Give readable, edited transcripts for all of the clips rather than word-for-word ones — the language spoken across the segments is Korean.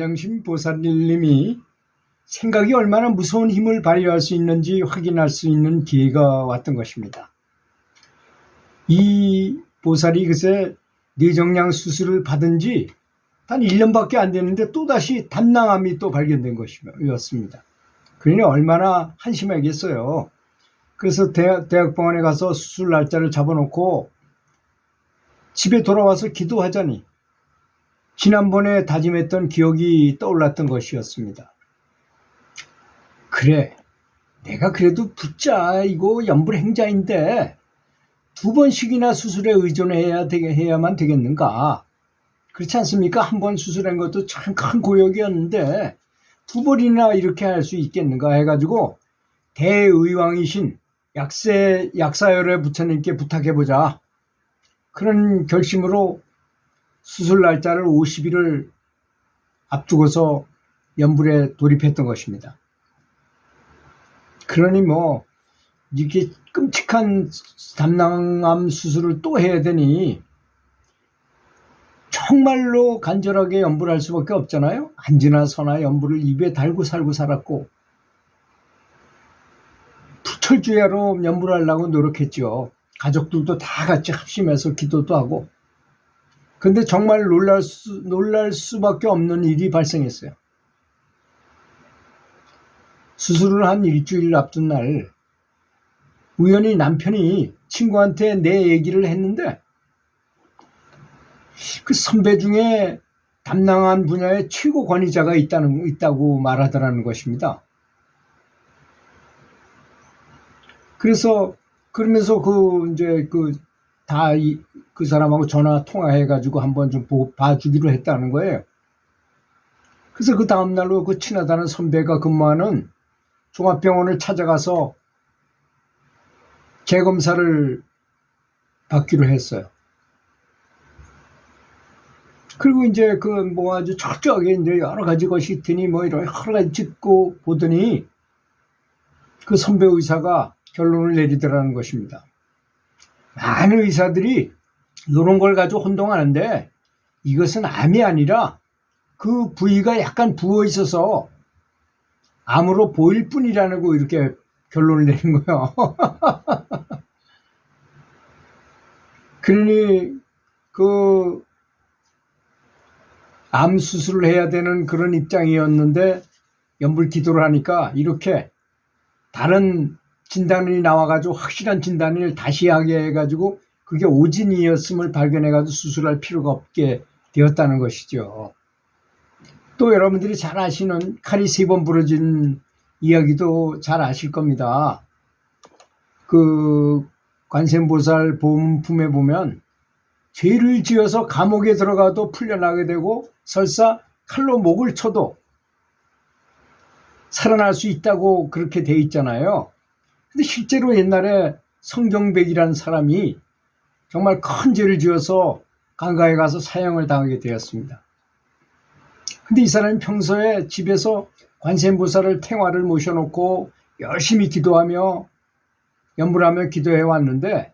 관장신 보살님이 생각이 얼마나 무서운 힘을 발휘할 수 있는지 확인할 수 있는 기회가 왔던 것입니다. 이 보살이 그새 뇌종양 수술을 받은 지 단 1년밖에 안 됐는데 또다시 담낭암이 또 발견된 것이었습니다. 그러니 얼마나 한심하겠어요. 그래서 대학병원에 가서 수술 날짜를 잡아놓고 집에 돌아와서 기도하자니 지난번에 다짐했던 기억이 떠올랐던 것이었습니다. 그래, 내가 그래도 붙자 이거 연불행자인데 2번씩이나 수술에 의존해야만 되겠는가? 그렇지 않습니까? 한 번 수술한 것도 참 큰 고역이었는데 2번이나 이렇게 할 수 있겠는가 해가지고 대의왕이신 약사열의 부처님께 부탁해보자. 그런 결심으로 수술 날짜를 50일을 앞두고서 연불에 돌입했던 것입니다. 그러니 뭐 이렇게 끔찍한 담낭암 수술을 또 해야 되니 정말로 간절하게 연불할 수밖에 없잖아요. 안지나 서나 연불을 입에 달고 살고 살았고 부철주야로 연불하려고 노력했죠. 가족들도 다 같이 합심해서 기도도 하고. 근데 정말 놀랄 수밖에 없는 일이 발생했어요. 수술을 한 일주일 앞둔 날 우연히 남편이 친구한테 내 얘기를 했는데 그 선배 중에 담낭암 분야의 최고 권위자가 있다고 말하더라는 것입니다. 그러면서 그 사람하고 전화 통화해가지고 한번 좀 봐주기로 했다는 거예요. 그래서 그 다음날로 그 친하다는 선배가 근무하는 종합병원을 찾아가서 재검사를 받기로 했어요. 그리고 이제 아주 철저하게 이제 여러 가지 것이 있더니 여러 가지 찍고 보더니 그 선배 의사가 결론을 내리더라는 것입니다. 많은 의사들이 이런 걸 가지고 혼동하는데 이것은 암이 아니라 그 부위가 약간 부어 있어서 암으로 보일 뿐이라고 이렇게 결론을 내린 거예요. 그러니 암 수술을 해야 되는 그런 입장이었는데 연불 기도를 하니까 이렇게 다른 진단이 나와가지고 확실한 진단을 다시 하게 해가지고 그게 오진이었음을 발견해가지고 수술할 필요가 없게 되었다는 것이죠. 또 여러분들이 잘 아시는 칼이 3번 부러진 이야기도 잘 아실 겁니다. 그 관세음보살 보문품에 보면 죄를 지어서 감옥에 들어가도 풀려나게 되고 설사 칼로 목을 쳐도 살아날 수 있다고 그렇게 돼 있잖아요. 근데 실제로 옛날에 성경백이라는 사람이 정말 큰 죄를 지어서 강가에 가서 사형을 당하게 되었습니다. 근데 이 사람이 평소에 집에서 관세음보살을 탱화를 모셔놓고 열심히 기도하며 연불하며 기도해 왔는데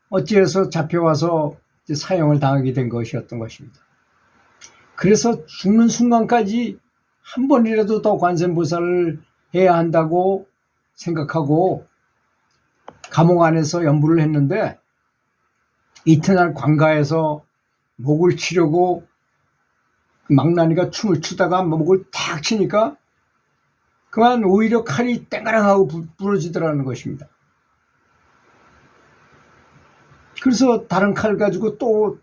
어찌해서 잡혀와서 사형을 당하게 된 것이었던 것입니다. 그래서 죽는 순간까지 한 번이라도 더 관세음보살을 해야 한다고 생각하고 감옥 안에서 연불을 했는데 이튿날 관가에서 목을 치려고 망나니가 춤을 추다가 목을 탁 치니까 그만 오히려 칼이 땡가랑하고 부러지더라는 것입니다. 그래서 다른 칼 가지고 또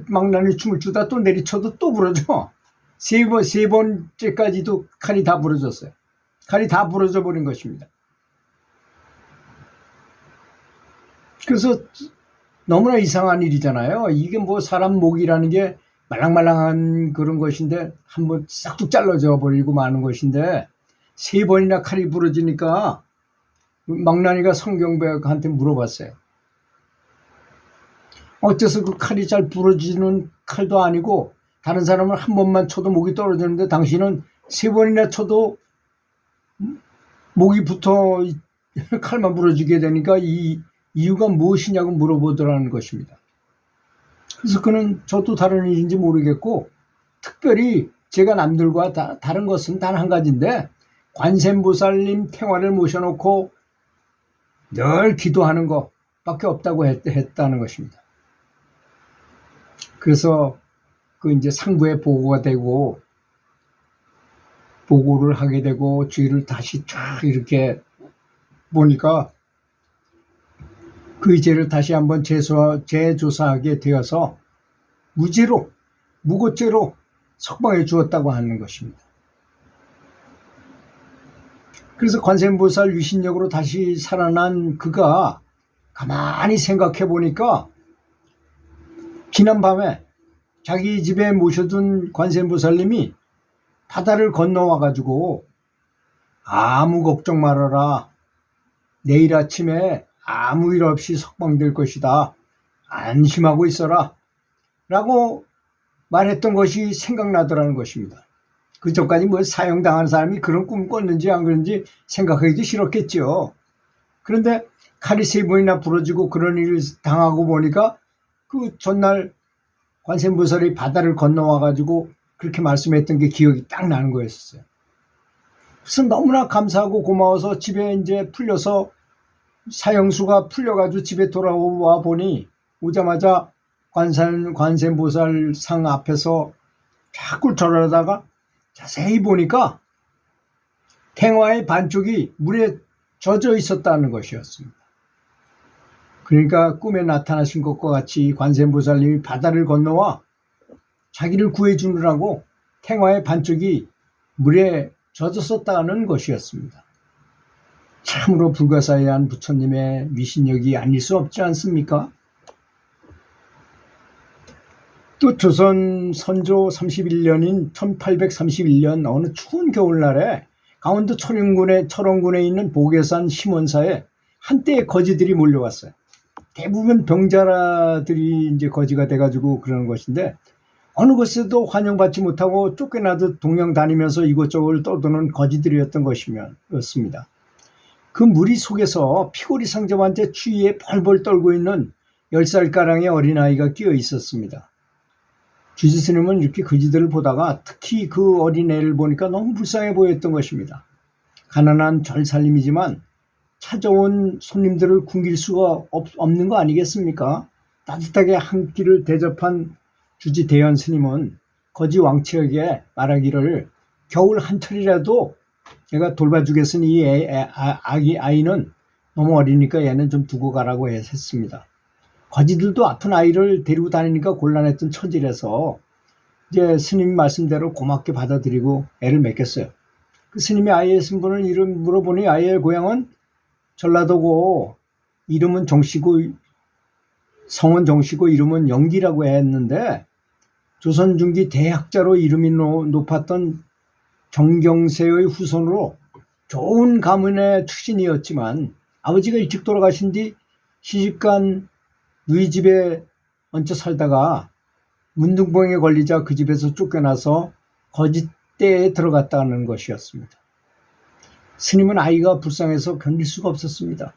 망나니 춤을 추다 또 내리쳐도 또 부러져. 세 번째까지도 칼이 다 부러졌어요. 칼이 다 부러져 버린 것입니다. 그래서 너무나 이상한 일이잖아요. 이게 사람 목이라는 게 말랑말랑한 그런 것인데 한번 싹둑 잘라져 버리고 마는 것인데 3번이나 칼이 부러지니까 망나니가 성경백한테 물어봤어요. 어째서 그 칼이 잘 부러지는 칼도 아니고 다른 사람은 한 번만 쳐도 목이 떨어지는데 당신은 3번이나 쳐도 목이 붙어 칼만 부러지게 되니까 이 이유가 무엇이냐고 물어보더라는 것입니다. 그래서 그는 저도 다른 일인지 모르겠고 특별히 제가 남들과 다른 것은 단 한 가지인데 관세음보살님 탱화를 모셔놓고 늘 기도하는 것밖에 없다고 했다는 것입니다. 그래서 그 이제 상부에 보고가 되고 보고를 하게 되고 주위를 다시 쫙 이렇게 보니까 그 죄를 다시 한번 재조사하게 되어서 무고죄로 석방해 주었다고 하는 것입니다. 그래서 관세음보살 위신력으로 다시 살아난 그가 가만히 생각해 보니까 지난밤에 자기 집에 모셔둔 관세음보살님이 바다를 건너와 가지고 아무 걱정 말아라. 내일 아침에 아무 일 없이 석방될 것이다. 안심하고 있어라. 라고 말했던 것이 생각나더라는 것입니다. 그 전까지 뭐 사형당한 사람이 그런 꿈 꿨는지 안 그런지 생각하기도 싫었겠죠. 그런데 칼이 3번이나 부러지고 그런 일을 당하고 보니까 그 전날 관세음보살이 바다를 건너와 가지고 그렇게 말씀했던 게 기억이 딱 나는 거였어요. 그래서 너무나 감사하고 고마워서 집에 이제 풀려서 사형수가 풀려가지고 집에 돌아와 보니 오자마자 관세음보살 상 앞에서 자꾸 절하다가 자세히 보니까 탱화의 반쪽이 물에 젖어 있었다는 것이었습니다. 그러니까 꿈에 나타나신 것과 같이 관세음보살님이 바다를 건너와 자기를 구해주느라고 탱화의 반쪽이 물에 젖었었다는 것이었습니다. 참으로 불가사의한 부처님의 위신력이 아닐 수 없지 않습니까? 또 조선 선조 31년인 1831년 어느 추운 겨울날에 강원도 철원군에 있는 보계산 심원사에 한때의 거지들이 몰려왔어요. 대부분 병자라들이 이제 거지가 돼가지고 그러는 것인데 어느 곳에도 환영받지 못하고 쫓겨나듯 동양 다니면서 이곳저곳을 떠도는 거지들이었던 것이었습니다. 그 무리 속에서 피골이 상접한 채 추위에 벌벌 떨고 있는 10살가량의 어린아이가 끼어 있었습니다. 주지스님은 이렇게 거지들을 보다가 특히 그 어린애를 보니까 너무 불쌍해 보였던 것입니다. 가난한 절살림이지만 찾아온 손님들을 굶길 수가 없는 거 아니겠습니까? 따뜻하게 한 끼를 대접한 주지 대현 스님은 거지 왕치에게 말하기를 겨울 한철이라도 내가 돌봐주겠으니 이 아이는 너무 어리니까 얘는 좀 두고 가라고 했습니다. 거지들도 아픈 아이를 데리고 다니니까 곤란했던 처지라서 이제 스님 말씀대로 고맙게 받아들이고 애를 맡겼어요. 그 스님이 아이의 신분을 이름 물어보니 아이의 고향은 전라도고 이름은 정씨고 성은 정씨고 이름은 영기라고 했는데 조선 중기 대학자로 이름이 높았던 정경세의 후손으로 좋은 가문의 출신이었지만 아버지가 일찍 돌아가신 뒤 시집간 누이 집에 얹혀 살다가 문둥병에 걸리자 그 집에서 쫓겨나서 거짓대에 들어갔다는 것이었습니다. 스님은 아이가 불쌍해서 견딜 수가 없었습니다.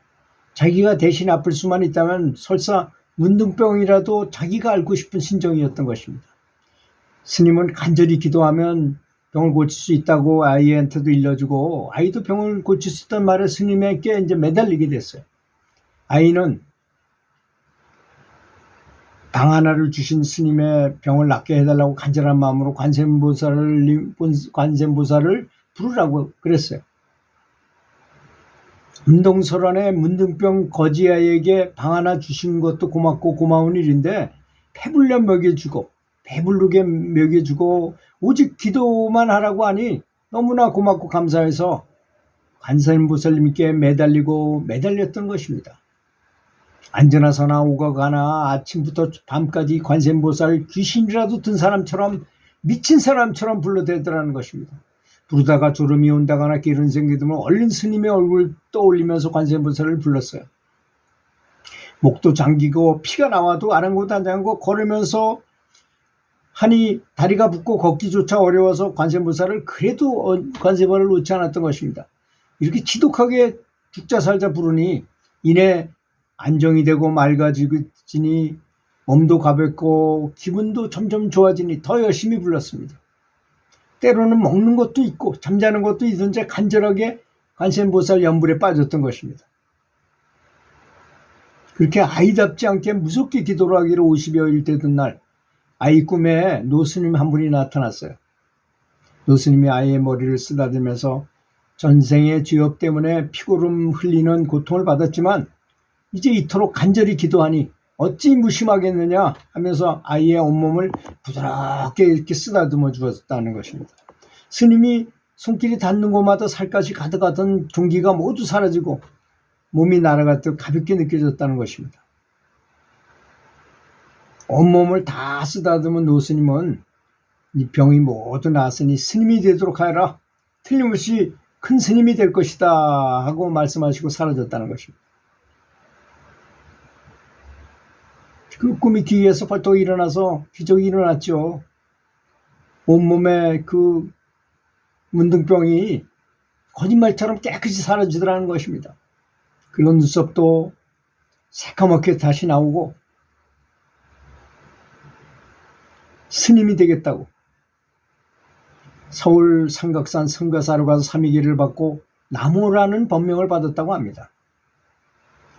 자기가 대신 아플 수만 있다면 설사 문둥병이라도 자기가 앓고 싶은 심정이었던 것입니다. 스님은 간절히 기도하면 병을 고칠 수 있다고 아이한테도 일러주고 아이도 병을 고칠 수 있다는 말에 스님에게 이제 매달리게 됐어요. 아이는 방 하나를 주신 스님의 병을 낫게 해달라고 간절한 마음으로 관세음보살을 부르라고 그랬어요. 운동설원의 문둥병 거지아이에게 방 하나 주신 것도 고맙고 고마운 일인데 배불려 먹여주고 배부르게 먹여주고 오직 기도만 하라고 하니 너무나 고맙고 감사해서 관세음보살님께 매달렸던 것입니다. 앉아나서나 오가가나 아침부터 밤까지 관세음보살 귀신이라도 든 사람처럼 미친 사람처럼 불러대더라는 것입니다. 부르다가 졸음이 온다거나 기운 생기면 얼른 스님의 얼굴 떠올리면서 관세음보살을 불렀어요. 목도 잠기고 피가 나와도 아랑곳하지 걸으면서 하니 다리가 붓고 걷기조차 어려워서 관세음보살을 그래도 관세음보살을 놓지 않았던 것입니다. 이렇게 지독하게 죽자 살자 부르니 이내 안정이 되고 맑아지니 몸도 가볍고 기분도 점점 좋아지니 더 열심히 불렀습니다. 때로는 먹는 것도 있고 잠자는 것도 있던 채 간절하게 관세음보살 연불에 빠졌던 것입니다. 그렇게 아이답지 않게 무섭게 기도를 하기를 50여일 되던 날 아이 꿈에 노스님 한 분이 나타났어요. 노스님이 아이의 머리를 쓰다듬으면서 전생의 죄업 때문에 피고름 흘리는 고통을 받았지만 이제 이토록 간절히 기도하니 어찌 무심하겠느냐 하면서 아이의 온몸을 부드럽게 이렇게 쓰다듬어 주었다는 것입니다. 스님이 손길이 닿는 곳마다 살갗이 가득하던 종기가 모두 사라지고 몸이 날아갔듯 가볍게 느껴졌다는 것입니다. 온몸을 다 쓰다듬은 노스님은 이 병이 모두 나았으니 스님이 되도록 하여라. 틀림없이 큰 스님이 될 것이다 하고 말씀하시고 사라졌다는 것입니다. 그 꿈이 뒤에서 벌떡 일어나서 기적이 일어났죠. 온몸에 그 문둥병이 거짓말처럼 깨끗이 사라지더라는 것입니다. 그리고 눈썹도 새까맣게 다시 나오고 스님이 되겠다고 서울 삼각산 성가사로 가서 삼위기를 받고 나무라는 법명을 받았다고 합니다.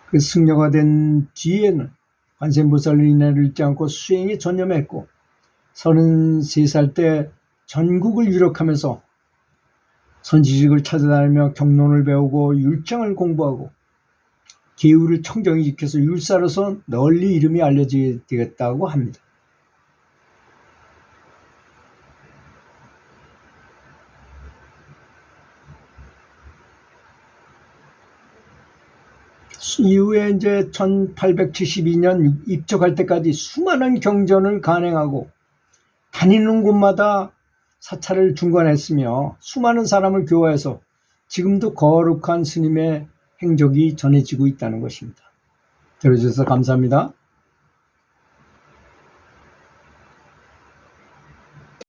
그 승려가 된 뒤에는 관세음보살 인해를 잊지 않고 수행에 전념했고 33살 때 전국을 유력하면서 선지식을 찾아다니며 경론을 배우고 율장을 공부하고 기후를 청정히 지켜서 율사로서 널리 이름이 알려지게 되겠다고 합니다. 이후에 이제 1872년 입적할 때까지 수많은 경전을 간행하고 다니는 곳마다 사찰을 중건했으며 수많은 사람을 교화해서 지금도 거룩한 스님의 행적이 전해지고 있다는 것입니다. 들어주셔서 감사합니다.